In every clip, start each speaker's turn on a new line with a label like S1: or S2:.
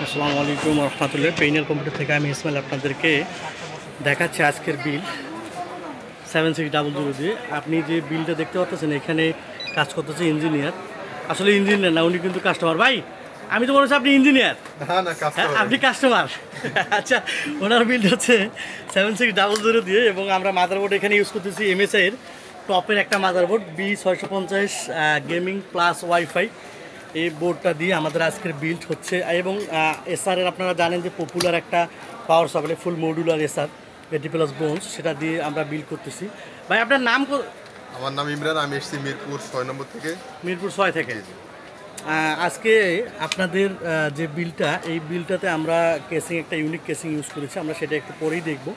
S1: আসসালামু আলাইকুম রহমতুল্লাহ। পেইনাল কম্পিউটার থেকে আমি ইসমাইল আপনাদেরকে দেখাচ্ছি আজকের বিল 7600 দিয়ে। আপনি যে বিলটা দেখতে পাচ্ছেন এখানে কাজ করতেছে ইঞ্জিনিয়ার, আসলে ইঞ্জিনিয়ার না, উনি কিন্তু কাস্টমার। ভাই আমি তো মনে হচ্ছে আপনি ইঞ্জিনিয়ার। হ্যাঁ, আপনি কাস্টমার। আচ্ছা, ওনার বিলটা হচ্ছে 7600 দিয়ে এবং আমরা মাদারবোর্ড এখানে ইউজ করতেছি MSI এর টপের একটা motherboard B650 gaming plus wifi. এই বোর্ডটা দিয়ে আমাদের আজকের বিল্ড হচ্ছে এবং এসআরের আপনারা জানেন যে পপুলার একটা পাওয়ার সাপ্লাই ফুল মডুলার এসআর 80+ বোনস, সেটা দিয়ে আমরা বিল্ড করতেছি। ভাই আপনার নাম?
S2: আমার নাম ইমরান, আমি এসেছি মিরপুর 6 নম্বর থেকে।
S1: মিরপুর 6 থেকে। আজকে আপনাদের যে বিলটা, এই বিলটাতে আমরা কেসিং একটা ইউনিক কেসিং ইউজ করেছি, আমরা সেটা একটু পরেই দেখব।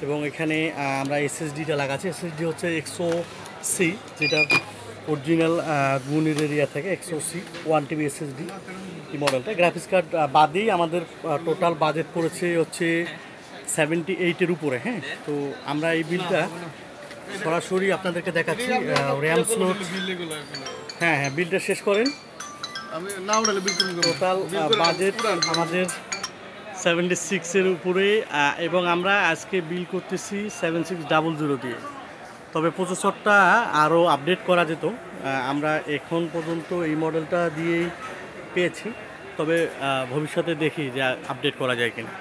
S1: এবং এখানে আমরা এসএসডিটা লাগাচ্ছি, এসএসডি হচ্ছে 100C, যেটা অরিজিনাল গুণের এরিয়া থেকে 100C 1TB এসএসডি এই মডেলটা। গ্রাফিক্স কার্ড বাদেই আমাদের টোটাল বাজেট পড়েছে হচ্ছে 78-এর উপরে। হ্যাঁ, তো আমরা এই বিলটা সরাসরি আপনাদেরকে দেখাচ্ছি। র্যাম স্লট, হ্যাঁ, বিলটা শেষ করেন। টোটাল বাজেট আমাদের 76-এর উপরে এবং আমরা আজকে বিল করতেছি 7600 দিয়ে। তবে প্রসেসরটা আরও আপডেট করা যেত, আমরা এখন পর্যন্ত এই মডেলটা দিয়েই পেয়েছি, তবে ভবিষ্যতে দেখি যে আপডেট করা যায় কিনা।